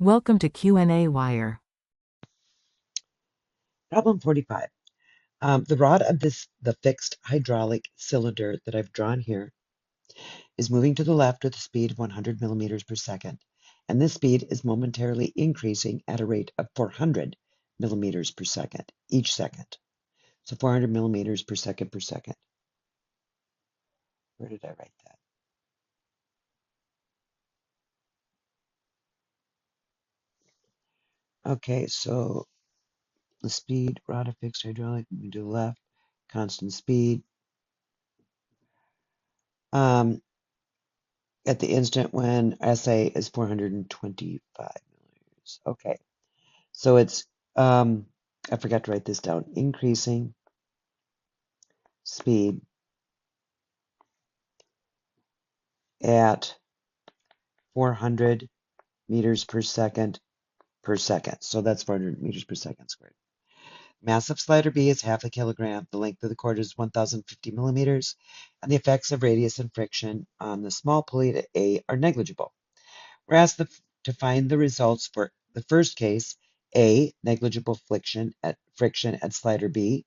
Welcome to qnawire. Problem 45. The rod of the fixed hydraulic cylinder that I've drawn here is moving to the left with a speed of 100 millimeters per second, and this speed is momentarily increasing at a rate of 400 millimeters per second each second. So 400 millimeters per second per second. Where did I write that? Okay, so the speed, rod of fixed hydraulic, moving to the left, constant speed. At the instant when SA is 425 millimeters. Okay, so it's, I forgot to write this down, increasing speed at 400 meters per second per second. So that's 400 meters per second squared. Mass of slider B is half a kilogram. The length of the cord is 1,050 millimeters. And the effects of radius and friction on the small pulley at A are negligible. We're asked to find the results for the first case, A, negligible friction at slider B,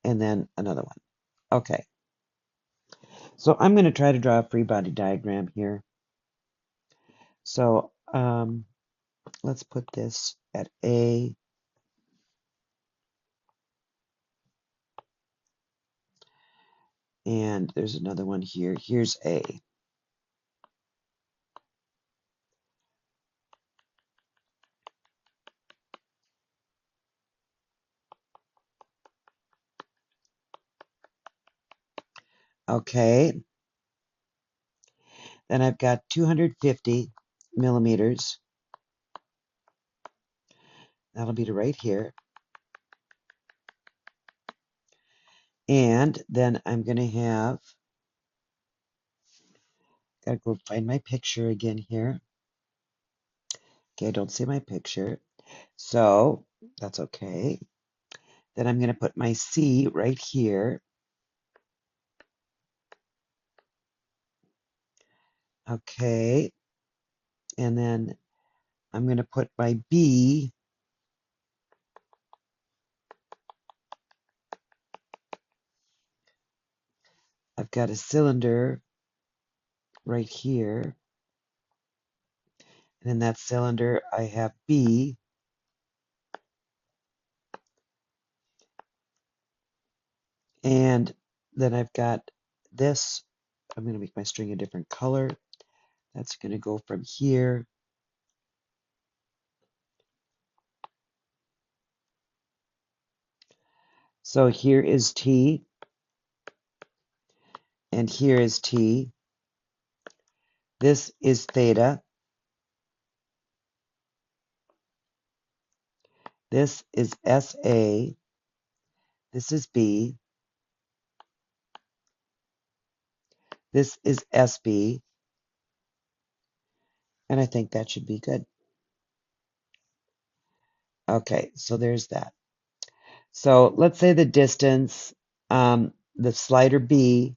and then another one. Okay, so I'm going to try to draw a free body diagram here. So let's put this at A. And there's another one here. Here's A. Okay, then I've got 250 millimeters. That'll be to right here. And then I'm going to have, got to go find my picture again here. Okay, I don't see my picture. So that's okay. Then I'm going to put my C right here. Okay. And then I'm going to put my B I've got a cylinder right here. And in that cylinder, I have B. And then I've got this. I'm going to make my string a different color. That's going to go from here. So here is T. And here is T. This is theta. This is SA. This is B. This is SB. And I think that should be good. Okay, so there's that. So let's say the distance, the slider B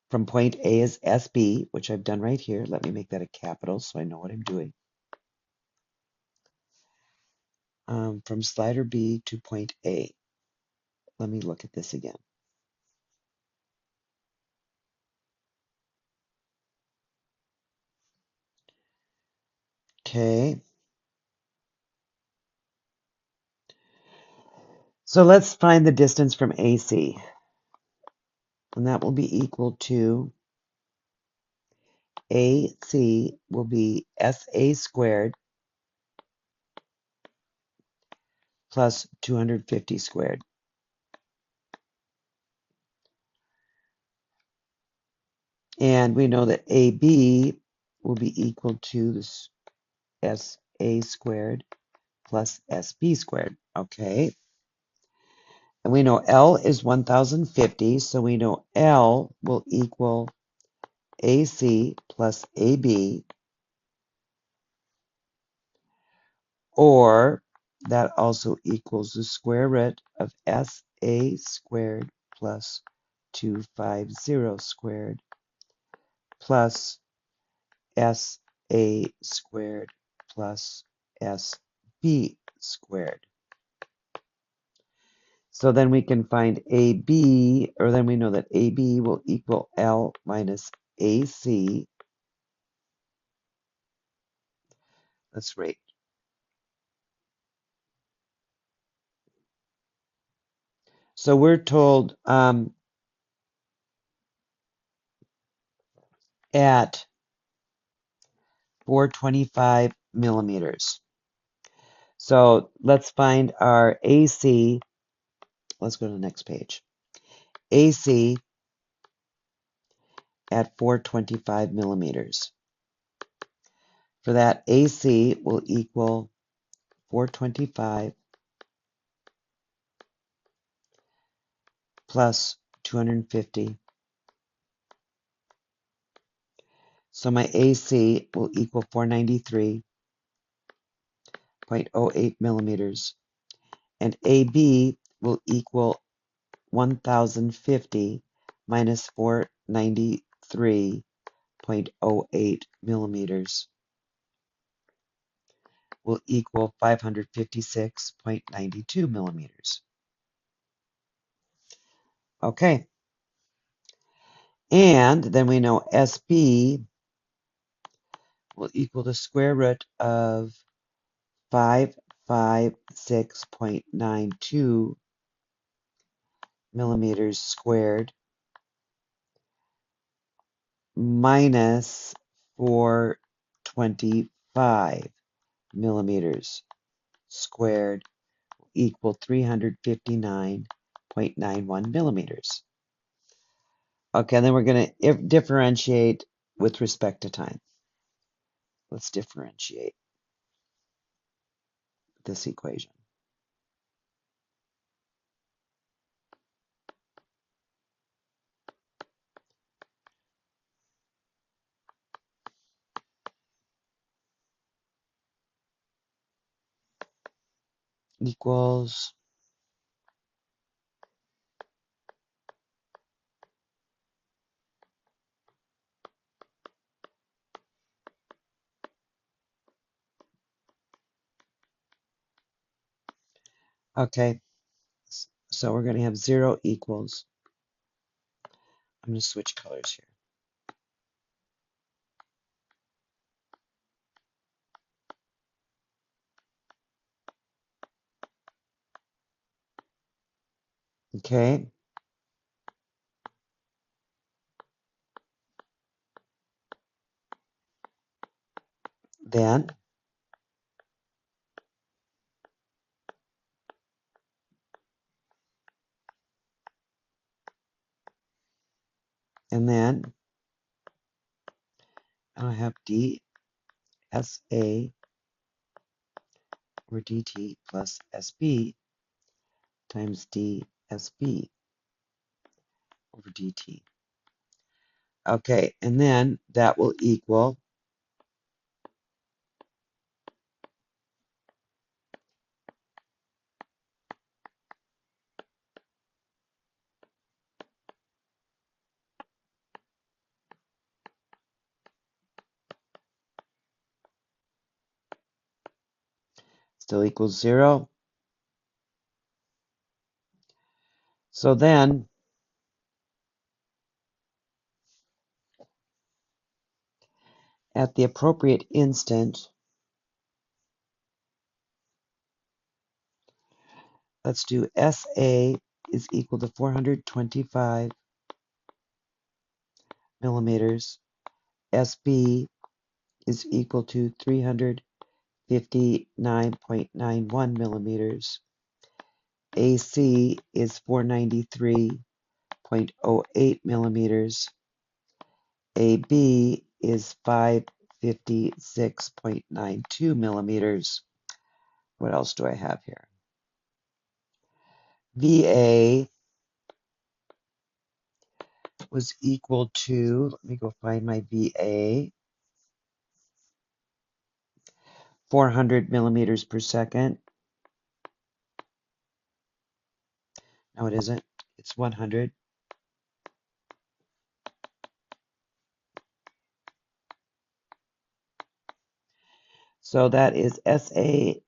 from point A is SB, which I've done right here. Let me make that a capital so I know what I'm doing. From slider B to point A. Let me look at this again. Okay. So let's find the distance from AC. And that will be equal to AC will be SA squared plus 250 squared. And we know that AB will be equal to this SA squared plus SB squared. Okay. And we know L is 1050, so we know L will equal AC plus AB, or that also equals the square root of SA squared plus 250 squared plus SA squared plus SB squared. So then we can find AB, or then we know that AB will equal L minus AC. Let's rate. So we're told at 425 millimeters. So let's find our AC. Let's go to the next page. AC at 425 millimeters. For that, AC will equal 425 plus 250. So my AC will equal 493.08 millimeters. And AB will equal 1050 minus 493.08 millimeters will equal 556.92 millimeters. Okay. And then we know SB will equal the square root of 556.92 millimeters squared minus 425 millimeters squared equal 359.91 millimeters. Okay, and then we're going to differentiate with respect to time. Let's differentiate this equation. Equals okay, so we're going to have 0 equals. I'm going to switch colors here. Okay. Then and then I have dSA over dt plus SB times dSB over dt. Okay, and then that will equal still equals 0. So then at the appropriate instant, let's do SA is equal to 425 millimeters. SB is equal to 359.91 millimeters. AC is 493.08 millimeters. AB is 556.92 millimeters. What else do I have here? VA was equal to, let me go find my VA, 400 millimeters per second. No, it isn't. It's 100. So that is SA.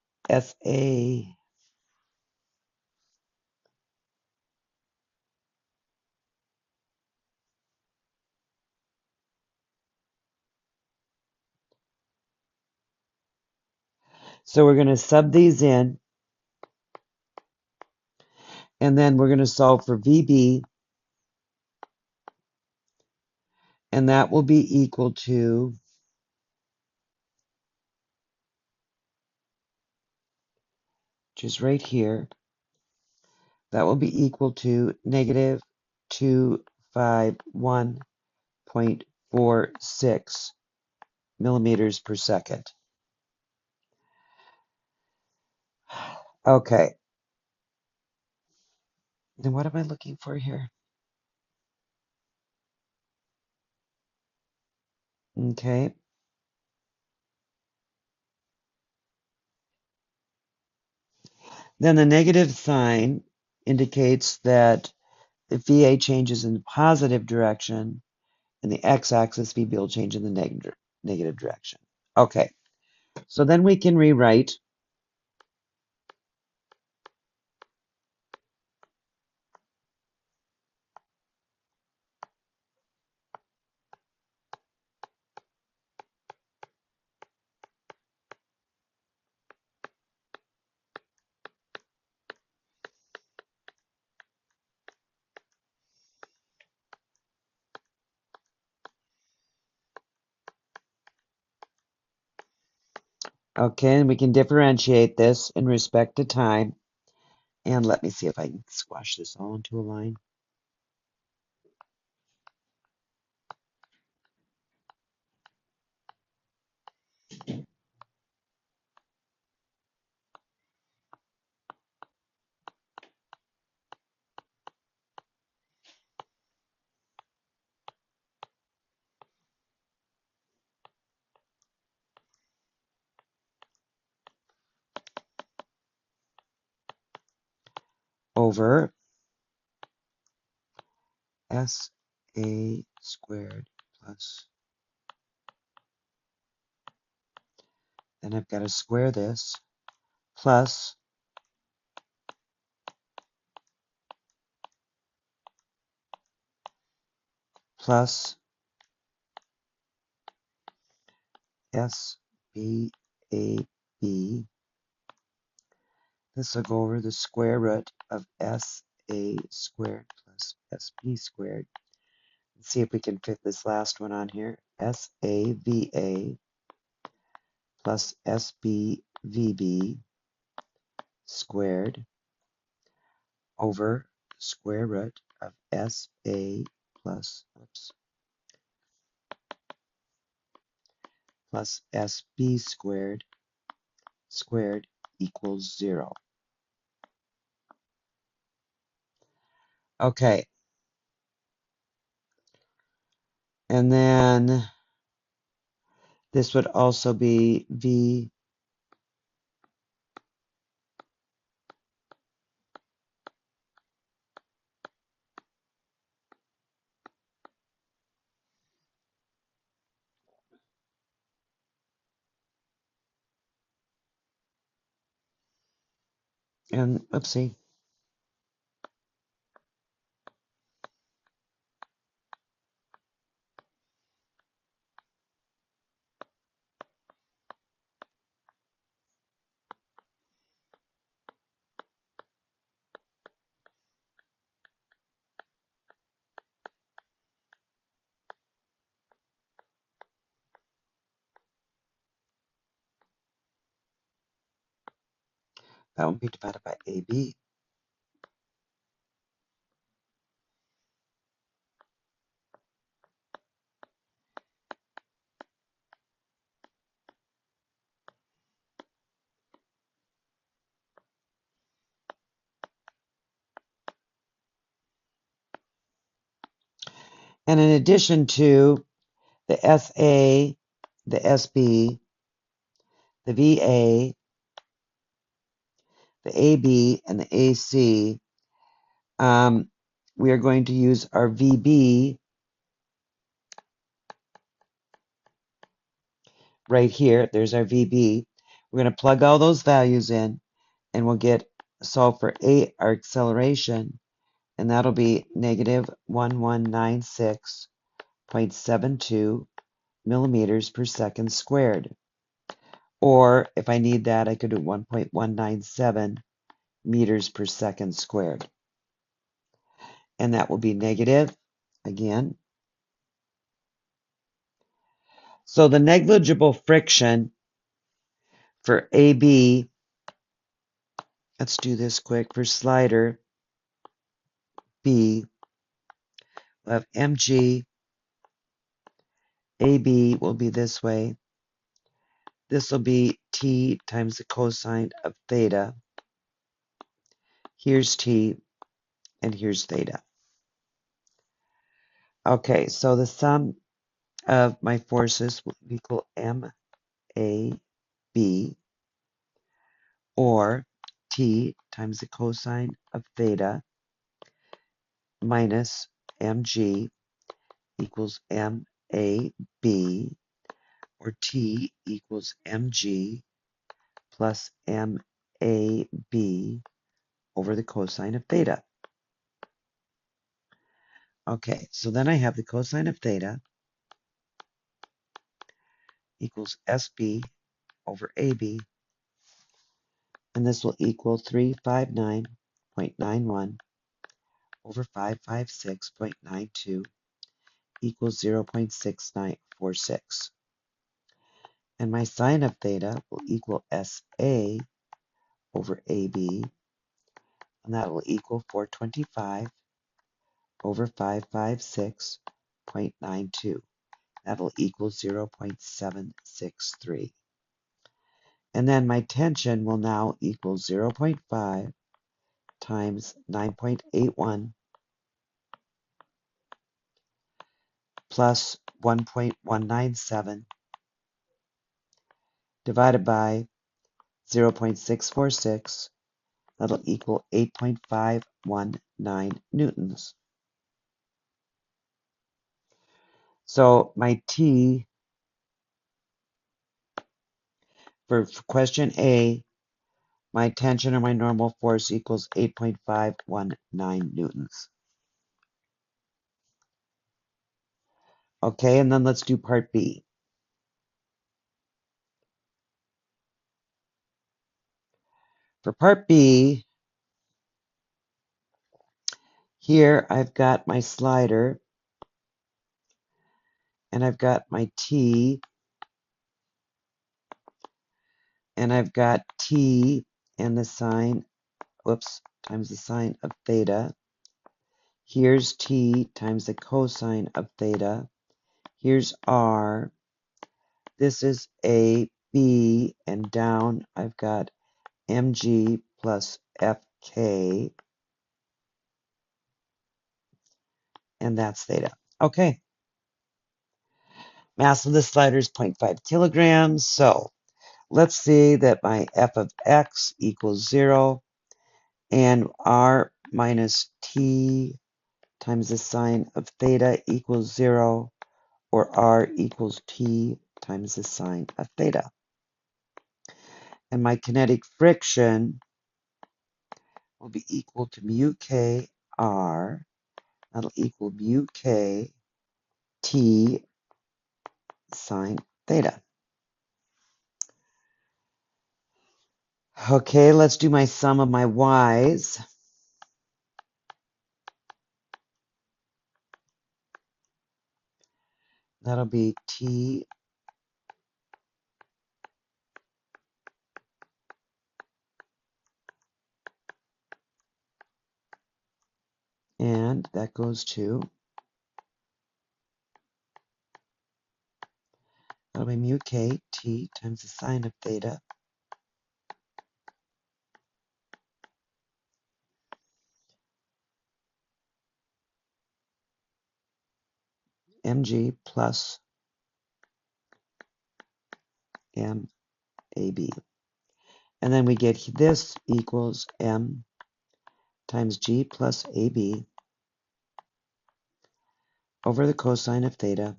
So we're going to sub these in, and then we're going to solve for VB, and that will be equal to, which is right here, that will be equal to negative 251.46 millimeters per second. Okay. Then what am I looking for here? Okay. Then the negative sign indicates that the VA changes in the positive direction, and the x-axis VB will change in the negative direction. Okay. So then we can rewrite okay, and we can differentiate this in respect to time. And let me see if I can squash this all into a line. Over SA squared plus, then I've got to square this, plus SBAB. This will go over the square root of SA squared plus SB squared. Let's see if we can fit this last one on here. SAVA plus SBVB squared over square root of SA plus, plus SB squared equals 0. Okay. And then this would also be V, and oopsie. That would be divided by AB. And in addition to the SA, the SB, the VA, the AB, and the AC, we are going to use our VB right here. There's our VB. We're going to plug all those values in, and we'll solve for A, our acceleration, and that'll be negative 1196.72 millimeters per second squared. Or if I need that, I could do 1.197 meters per second squared. And that will be negative again. So the negligible friction for AB, let's do this quick, for slider B, we'll have mg, AB will be this way. This will be t times the cosine of theta. Here's t, and here's theta. Okay, so the sum of my forces will equal MAB, or t times the cosine of theta minus mg equals MAB, or t equals mg plus MAB over the cosine of theta. Okay, so then I have the cosine of theta equals SB over AB, and this will equal 359.91 over 556.92 equals 0.6946. And my sine of theta will equal SA over AB, and that will equal 425 over 556.92. That'll equal 0.763. And then my tension will now equal 0.5 times 9.81 plus 1.197 divided by 0.646. That'll equal 8.519 newtons. So my T for question A, my tension or my normal force equals 8.519 newtons. Okay, and then let's do part B. For part B, here I've got my slider, and I've got my T, and I've got T and the sine, times the sine of theta. Here's T times the cosine of theta. Here's R. This is A, B, and down I've got mg plus fk, and that's theta. Okay. Mass of the slider is 0.5 kilograms, so let's see that my f of x equals 0, and r minus t times the sine of theta equals 0, or r equals t times the sine of theta. And my kinetic friction will be equal to mu k r. That'll equal mu k t sine theta. Okay, let's do my sum of my y's. That'll be t and that goes to, that'll be mu k t times the sine of theta mg plus mab. And then we get this equals m times g plus ab over the cosine of theta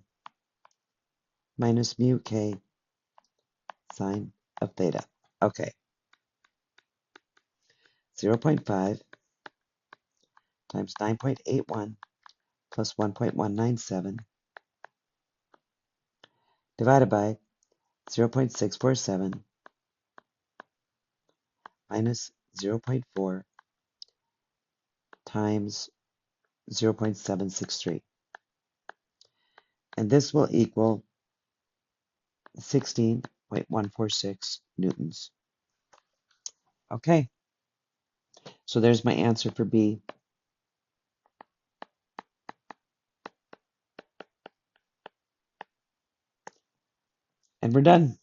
minus mu k sine of theta. Okay, 0.5 times 9.81 plus 1.197 divided by 0.647 minus 0.4 times 0.763. And this will equal 16.146 newtons. Okay, so there's my answer for B. And we're done.